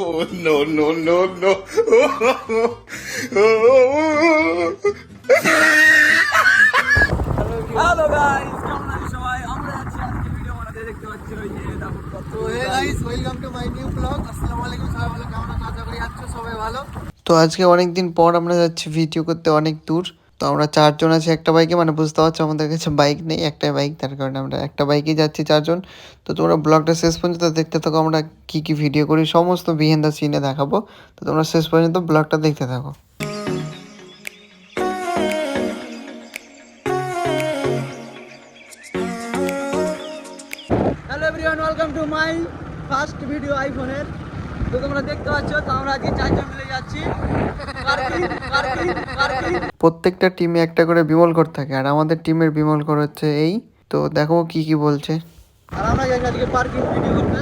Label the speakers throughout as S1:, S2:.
S1: Oh no no no no!
S2: Hello guys, কেমন আছেন সবাই? আমরা আছি আজকে ভিডিও বানাতে, দেখতে পাচ্ছি ওই যে দেখো কত।
S3: Hey guys, welcome to my new blog. আসসালামু আলাইকুম, সবাই ভালো, কেমন আছেন? আশা করি আছো সবাই ভালো।
S4: তো আজকে অনেকদিন পর আমরা যাচ্ছি ভিডিও করতে অনেক দূর। তো আমরা চারজন আছি একটা বাইকে, মানে বুঝতে পারছো আমাদের কাছে বাইক নেই, একটাই বাইক, তার কারণে আমরা একটা বাইকেই যাচ্ছি চারজন। তো তোমরা ব্লগটা শেষ পর্যন্ত দেখতে থাকো, আমরা কী কী ভিডিও করি সমস্ত বিহাইন্ড দ্য সিনে দেখাবো। তো তোমরা শেষ পর্যন্ত ব্লগটা দেখতে থাকো।
S2: Hello everyone, welcome to my first video আইফোনের। তো তোমরা দেখতে পাচ্ছ, তো আমরা আজকে চারজন মিলে যাচ্ছি।
S4: প্রত্যেকটা টিমে একটা করে বিমল কর থাকে, আর আমাদের টিমের বিমল কর হচ্ছে এই। তো দেখো কি কি বলছে।
S2: আর আমরা যাচ্ছি আজকে পার্কিং ভিডিও করতে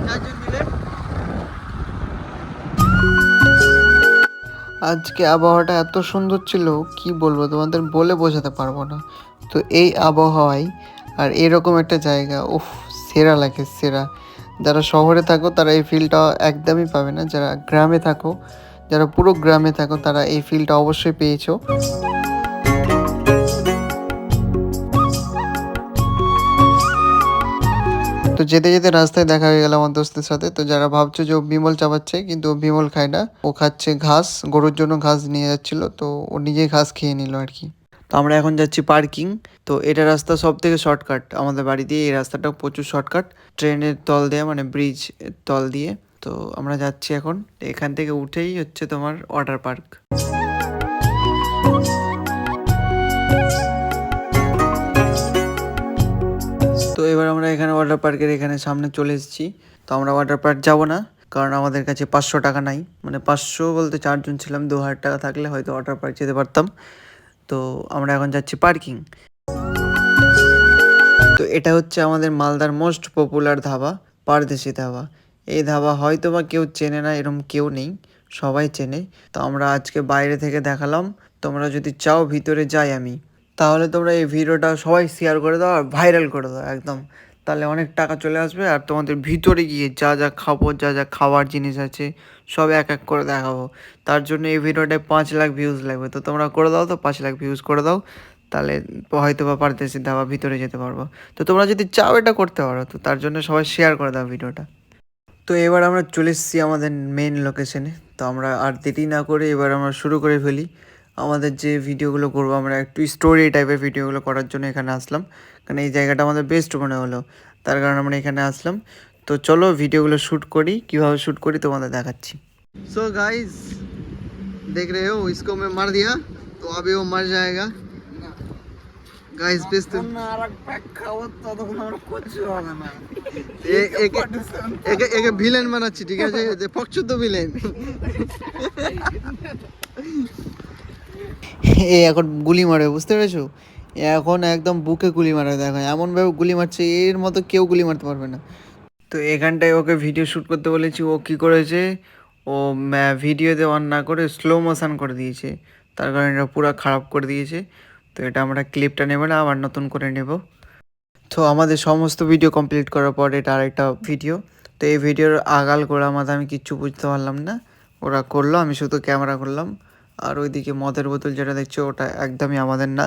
S2: চারজন মিলে।
S4: আজকে আবহাওয়াটা এত সুন্দর ছিল, কি বলবো তোমাদের, বলে বোঝাতে পারবো না। তো এই আবহাওয়ায় আর এরকম একটা জায়গা, উফ, সেরা লাগে সেরা। যারা শহরে থাকো তারা এই ফিলটা একদমই পাবে না, যারা গ্রামে থাকো, যারা পুরো গ্রামে থাকো তারা এই ফিলটা অবশ্যই পেয়েছো। তো যেতে যেতে রাস্তায় দেখা হয়ে গেল আমার দোস্তের সাথে। তো যারা ভাবছো যে ও বিমল চাবাচ্ছে, কিন্তু ও বিমল খায় না, ও খাচ্ছে ঘাস, গরুর জন্য ঘাস নিয়ে যাচ্ছিল, তো ও নিজেই ঘাস খেয়ে নিল আর কি। তো আমরা এখন যাচ্ছি পার্কিং। তো এটা রাস্তা সব থেকে শর্টকাট আমাদের বাড়ি দিয়ে, এই রাস্তাটা প্রচুর শর্টকাট, ট্রেনের তল দিয়ে, মানে ব্রিজ তল দিয়ে। তো আমরা যাচ্ছি এখন, এখান থেকে উঠেই হচ্ছে তোমার ওয়াটার পার্ক। তো এবার আমরা এখানে ওয়াটার পার্কের এখানে সামনে চলে এসেছি। তো আমরা ওয়াটার পার্ক যাবো না, কারণ আমাদের কাছে 500 টাকা নাই, মানে 500 বলতে চারজন ছিলাম, 2000 টাকা থাকলে হয়তো ওয়াটার পার্ক যেতে পারতাম। তো আমরা এখন যাচ্ছি পার্কিং। তো এটা হচ্ছে আমাদের মালদার মোস্ট পপুলার ধাবা, পারদেশি ধাবা। এই ধাবা হয়তো বা কেউ চেনে না, এরকম কেউ নেই, সবাই চেনে। তো আমরা আজকে বাইরে থেকে দেখালাম, তোমরা যদি চাও ভিতরে যাই আমি, তাহলে তোমরা এই ভিডিওটা সবাই শেয়ার করে দাও আর ভাইরাল করে দাও একদম, তাহলে অনেক টাকা চলে আসবে। আর তোমাদের ভিতরে গিয়ে যা যা খাবো, যা যা খাওয়ার জিনিস আছে সব এক এক করে দেখাবো। তার জন্য এই ভিডিওটায় 5 লাখ ভিউজ লাগবে। তো তোমরা করে দাও, তো 5 লাখ ভিউজ করে দাও, তাহলে হয়তো বা পারতেছি ধাবা ভিতরে যেতে পারবো। তো তোমরা যদি চাও এটা করতে পারো, তো তার জন্য সবাই শেয়ার করে দাও ভিডিওটা। তো এবার আমরা চলে এসেছি আমাদের মেন লোকেশনে। তো আমরা আর দেরি না করে এবার আমরা শুরু করে ফেলি আমাদের যে ভিডিওগুলো করবো। আমরা একটু স্টোরি টাইপের ভিডিওগুলো করার জন্য এখানে আসলাম, কারণ এই জায়গাটা আমাদের বেস্ট মনে হলো, তার কারণে আমরা এখানে আসলাম। তো চলো ভিডিওগুলো শ্যুট করি, কীভাবে শ্যুট করি তোমাদের দেখাচ্ছি। सो गाइस, देख रहे हो, इसको मैं मार दिया तो अभी वो मर जाएगा। गाइस बेस्ट একে ভিলেন বানাচ্ছি, ঠিক আছে, পকচুদ্দ ভিলেন। এ এখন গুলি মারে, বুঝতে পেরেছো, এখন একদম বুকে গুলি মারে, দেখো এমনভাবে গুলি মারছে, এর মতো কেউ গুলি মারতে পারবে না। তো এখানটায় ওকে ভিডিও শ্যুট করতে বলেছি, ও কী করেছে, ও ভিডিওতে অন না করে স্লো মোশন করে দিয়েছে, তার কারণে এটা পুরো খারাপ করে দিয়েছে। তো এটা আমরা ক্লিপটা নেব না, আবার নতুন করে নেব। তো আমাদের সমস্ত ভিডিও কমপ্লিট করার পর এটা আরেকটা ভিডিও। তো এই ভিডিওর আগাল গোড়া মাথা আমি কিচ্ছু বুঝতে পারলাম না, ওরা করলো, আমি শুধু ক্যামেরা করলাম। আর ওইদিকে মদের বোতল যেটা দেখছো ওটা একদমই আমাদের না,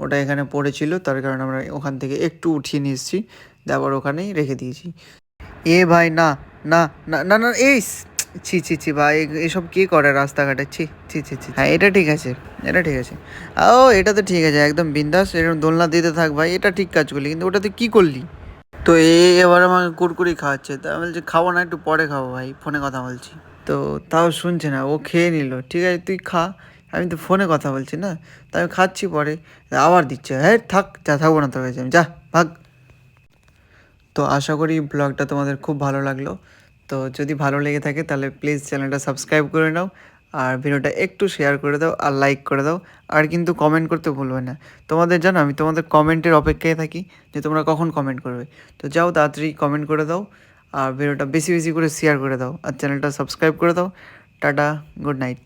S4: ওটা এখানে পড়েছিল, তার কারণে আমরা ওখান থেকে একটু উঠিয়ে নিয়ে এসেছি, আবার ওখানেই রেখে দিয়েছি। এ ভাই, না না না না না, এই ছি ছি ছি ভাই, এসব কে করে রাস্তাঘাটে, ছি ছি ছি ছি। হ্যাঁ এটা ঠিক আছে, এটা ঠিক আছে, ও এটা তো ঠিক আছে, একদম বিন্দাস এরকম দোলনা দিতে থাক ভাই, এটা ঠিক কাজ করলি, কিন্তু ওটা তুই কী করলি? তো এবার আমাকে কুরকুরি খাওয়াচ্ছে, তা আমি বলছি খাবো না, একটু পরে খাবো ভাই, ফোনে কথা বলছি। তো তাও শুনছে না, ও খেয়ে নিল, ঠিক আছে তুই খা, আমি তো ফোনে কথা বলছি না, তা আমি খাচ্ছি, পরে আবার দিচ্ছে, হ্যাঁ থাক, যা থাকবো না তোর কাছে আমি, যা ভাগ। তো আশা করি ব্লগটা তোমাদের খুব ভালো লাগলো। তো যদি ভালো লেগে থাকে তাহলে প্লিজ চ্যানেলটা সাবস্ক্রাইব করে নাও, আর ভিডিওটা একটু শেয়ার করে দাও, আর লাইক করে দাও, আর কিন্তু কমেন্ট করতে ভুলবে না। তোমাদের জানো আমি তোমাদের কমেন্টের অপেক্ষায় থাকি, যে তোমরা কখন কমেন্ট করবে। তো যাও তাড়াতাড়ি কমেন্ট করে দাও, আর ভিডিওটা বেশি বেশি করে শেয়ার করে দাও, আর চ্যানেলটা সাবস্ক্রাইব করে দাও। Tata, good night.